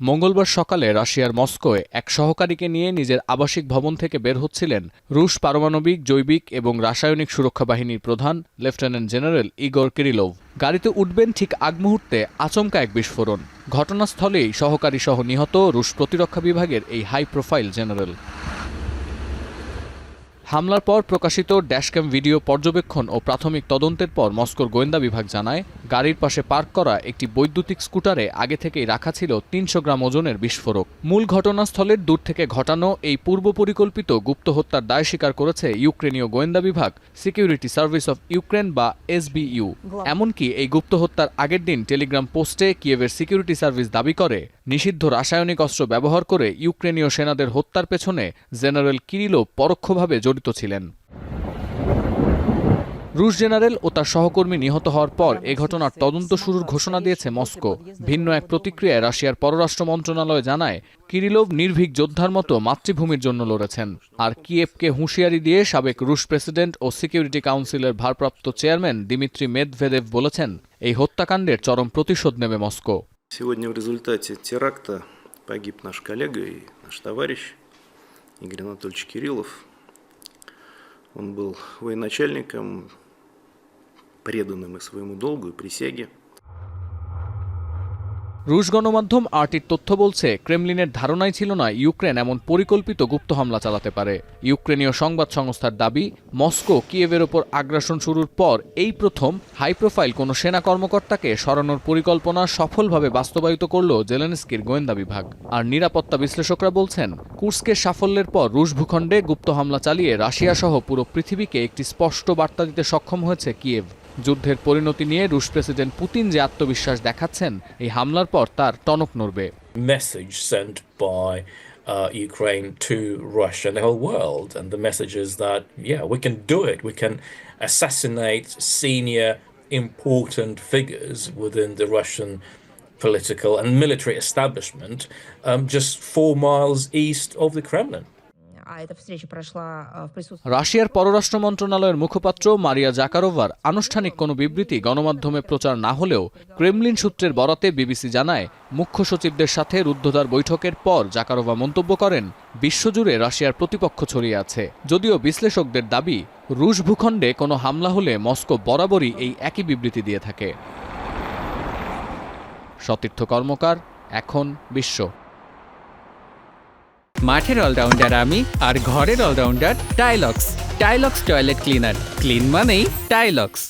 মঙ্গলবার সকালে রাশিয়ার মস্কোয় এক সহকারীকে নিয়ে নিজের আবাসিক ভবন থেকে বের হচ্ছিলেন রুশ পারমাণবিক, জৈবিক এবং রাসায়নিক সুরক্ষা বাহিনীর প্রধান লেফটেন্যান্ট জেনারেল ইগর কিরিলোভ। গাড়িতে উঠবেন ঠিক আগ মুহূর্তে আচমকা এক বিস্ফোরণ। ঘটনাস্থলেই সহকারী সহ নিহত রুশ প্রতিরক্ষা বিভাগের এই হাই প্রোফাইল জেনারেল। হামলার পর প্রকাশিত ড্যাশক্যাম ভিডিও পর্যবেক্ষণ ও প্রাথমিক তদন্তের পর মস্কোর গোয়েন্দা বিভাগ জানায়, গাড়ির পাশে পার্ক করা একটি বৈদ্যুতিক স্কুটারে আগে থেকেই রাখা ছিল ৩০০ গ্রাম ওজনের বিস্ফোরক। মূল ঘটনাস্থলের দূর থেকে ঘটানো এই পূর্ব পরিকল্পিত গুপ্ত হত্যার দায় স্বীকার করেছে ইউক্রেনীয় গোয়েন্দা বিভাগ সিকিউরিটি সার্ভিস অফ ইউক্রেন বা এসবিইউ। এমনকি এই গুপ্ত হত্যার আগের দিন টেলিগ্রাম পোস্টে কিয়েভের সিকিউরিটি সার্ভিস দাবি করে, নিষিদ্ধ রাসায়নিক অস্ত্র ব্যবহার করে ইউক্রেনীয় সেনাদের হত্যার পেছনে জেনারেল কিরিলোভ পরোক্ষভাবে জড়িত ছিলেন। রুশ জেনারেল ও তার সহকর্মী নিহত হওয়ার পর এ ঘটনার তদন্ত শুরুর ঘোষণা দিয়েছে মস্কো। ভিন্ন এক প্রতিক্রিয়ায় রাশিয়ার পররাষ্ট্র মন্ত্রণালয় জানায়, কিরিলোভ নির্ভীক যোদ্ধার মতো মাতৃভূমির জন্য লড়েছেন। আর কিয়েভকে হুঁশিয়ারি দিয়ে সাবেক রুশ প্রেসিডেন্ট ও সিকিউরিটি কাউন্সিলের ভারপ্রাপ্ত চেয়ারম্যান দিমিত্রি মেদভেদেভ বলেছেন, এই হত্যাকাণ্ডের চরম প্রতিশোধ নেবে মস্কো। Сегодня в результате теракта погиб наш коллега и наш товарищ Игорь Анатольевич Кириллов. Он был военачальником, преданным и своему долгу и присяге. রুশ গণমাধ্যম আরটির তথ্য বলছে, ক্রেমলিনের ধারণাই ছিল না ইউক্রেন এমন পরিকল্পিত গুপ্ত হামলা চালাতে পারে। ইউক্রেনীয় সংবাদ সংস্থার দাবি, মস্কো কিয়েভের ওপর আগ্রাসন শুরুর পর এই প্রথম হাই প্রোফাইল কোনো সেনা কর্মকর্তাকে সরানোর পরিকল্পনা সফলভাবে বাস্তবায়িত করল জেলেনস্কির গোয়েন্দা বিভাগ। আর নিরাপত্তা বিশ্লেষকরা বলছেন, কুর্স্কের সাফল্যের পর রুশ ভূখণ্ডে গুপ্ত হামলা চালিয়ে রাশিয়া সহ পুরো পৃথিবীকে একটি স্পষ্ট বার্তা দিতে সক্ষম হয়েছে কিয়েভ। যুদ্ধের পরিণতি নিয়ে রুশ প্রেসিডেন্ট পুতিন যে আত্মবিশ্বাস দেখাচ্ছেন, এই হামলার পর তার টনক নড়বে। Message sent by Ukraine to Russia and the whole world, and the message is that we can do it. We can assassinate senior important figures within the Russian political and military establishment just 4 miles east of the Kremlin. রাশিয়ার পররাষ্ট্র মন্ত্রণালয়ের মুখপাত্র মারিয়া জাকারোভার আনুষ্ঠানিক কোনো বিবৃতি গণমাধ্যমে প্রচার না হলেও ক্রেমলিন সূত্রের বরাতে বিবিসি জানায়, মুখ্য সচিবদের সাথে রুদ্ধদ্বার বৈঠকের পর জাকারোভা মন্তব্য করেন, বিশ্বজুড়ে রাশিয়ার প্রতিপক্ষ ছড়িয়ে আছে। যদিও বিশ্লেষকদের দাবি, রুশ ভূখণ্ডে কোনো হামলা হলে মস্কো বরাবরই এই একই বিবৃতি দিয়ে থাকে। সতীর্থ কর্মকার, এখন বিশ্ব। মাঠের অলরাউন্ডার আমি, আর ঘরের allrounder Tilex. Tilex toilet cleaner, clean মানেই টাইলক্স।